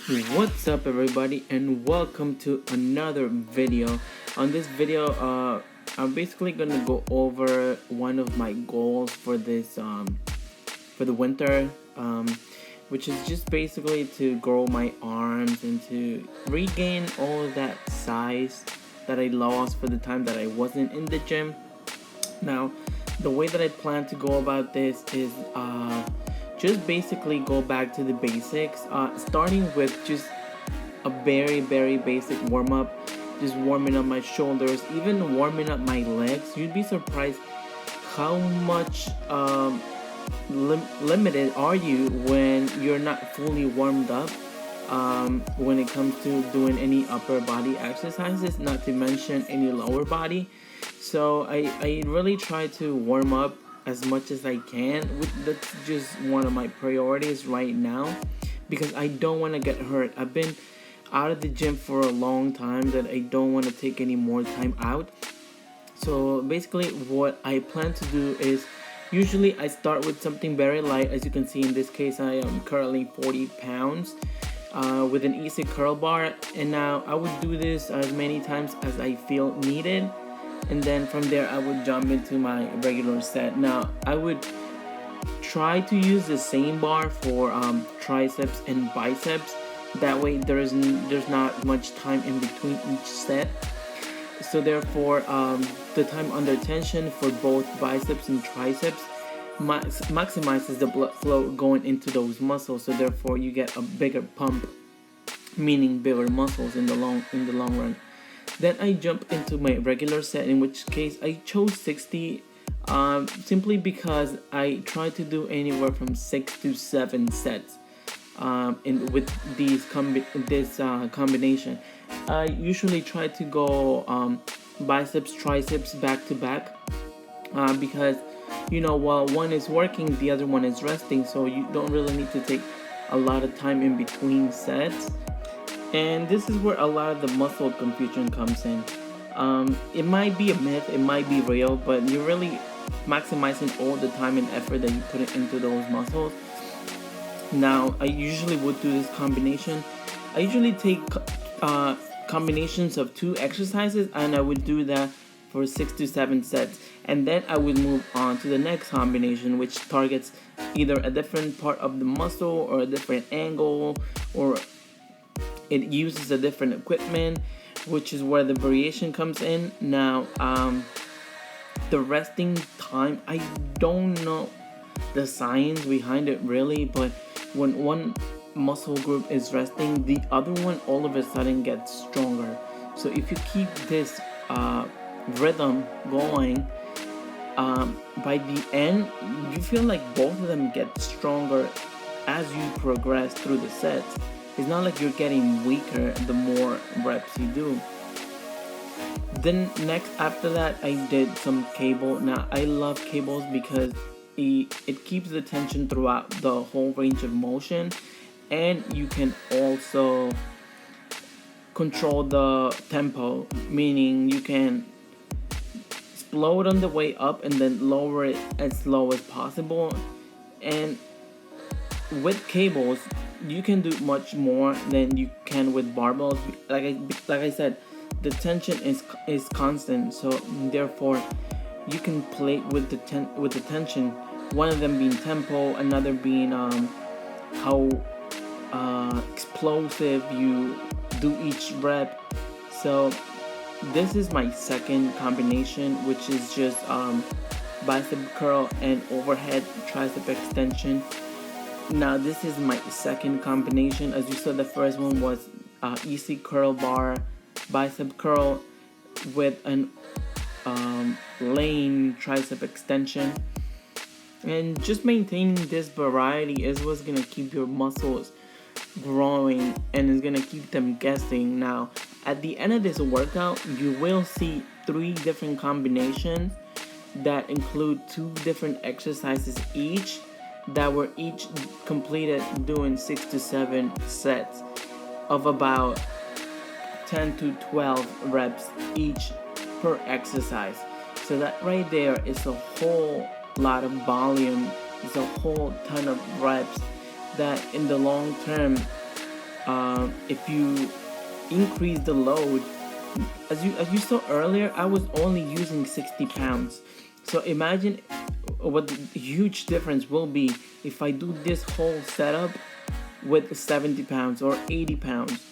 What's up everybody, and welcome to another video. On this video I'm basically gonna go over one of my goals for this for the winter, which is just basically to grow my arms and to regain all of that size that I lost for the time that I wasn't in the gym. Now, the way that I plan to go about this is just basically go back to the basics, starting with just a very basic warm-up, just warming up my shoulders, even warming up my legs. You'd be surprised how much limited are you when you're not fully warmed up, when it comes to doing any upper body exercises, not to mention any lower body. So I really try to warm up as much as I can. That's just one of my priorities right now, because I don't want to get hurt. I've been out of the gym for a long time that I don't want to take any more time out. So basically what I plan to do is, usually I start with something very light. As you can see, in this case I am currently 40 pounds with an easy curl bar, and now I would do this as many times as I feel needed, and then from there I would jump into my regular set. Now I would try to use the same bar for triceps and biceps. That way there's not much time in between each set. So therefore the time under tension for both biceps and triceps maximizes the blood flow going into those muscles. So therefore you get a bigger pump, meaning bigger muscles in the long run. Then I jump into my regular set, in which case I chose 60, simply because I try to do anywhere from 6 to 7 sets with this combination. I usually try to go biceps, triceps back to back, because while one is working, the other one is resting, so you don't really need to take a lot of time in between sets. And this is where a lot of the muscle confusion comes in. It might be a myth, it might be real, but you're really maximizing all the time and effort that you put into those muscles. Now, I usually would do this combination. I usually take combinations of 2 exercises, and I would do that for 6 to 7 sets. And then I would move on to the next combination, which targets either a different part of the muscle or a different angle, or it uses a different equipment, which is where the variation comes in. Now, the resting time, I don't know the science behind it really, but when one muscle group is resting, the other one all of a sudden gets stronger. So if you keep this rhythm going, by the end, you feel like both of them get stronger as you progress through the sets. It's not like you're getting weaker the more reps you do. Then next after that, I did some cable. Now I love cables because it keeps the tension throughout the whole range of motion, and you can also control the tempo, meaning you can slow it on the way up and then lower it as slow as possible. And with cables, you can do much more than you can with barbells. Like I said, the tension is constant, so therefore you can play with the tension. One of them being tempo, another being how explosive you do each rep. So this is my second combination, which is just bicep curl and overhead tricep extension. Now this is my second combination. As you saw, the first one was easy curl bar, bicep curl with an lane tricep extension. And just maintaining this variety is what's gonna keep your muscles growing and is gonna keep them guessing. Now, at the end of this workout, you will see 3 different combinations that include 2 different exercises each, that were each completed doing 6 to 7 sets of about 10 to 12 reps each per exercise. So that right there is a whole lot of volume. It's a whole ton of reps that in the long term if you increase the load, as you saw earlier, I was only using 60 pounds. So imagine what the huge difference will be if I do this whole setup with 70 pounds or 80 pounds.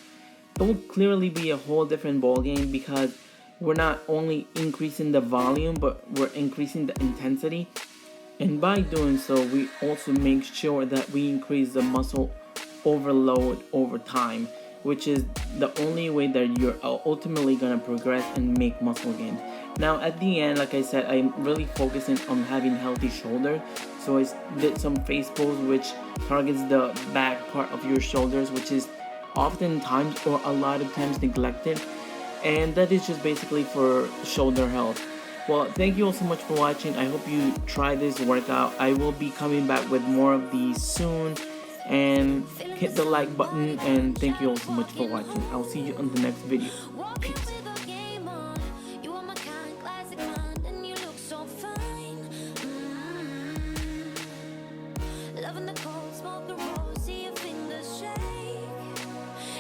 It will clearly be a whole different ball game, because we're not only increasing the volume, but we're increasing the intensity. And by doing so, we also make sure that we increase the muscle overload over time, which is the only way that you're ultimately gonna progress and make muscle gain. Now at the end, like I said, I'm really focusing on having healthy shoulders. So I did some face pose which targets the back part of your shoulders, which is oftentimes or a lot of times neglected. And that is just basically for shoulder health. Well, thank you all so much for watching. I hope you try this workout. I will be coming back with more of these soon. And hit the like button, and thank you all so much for watching. I'll see you on the next video. Peace.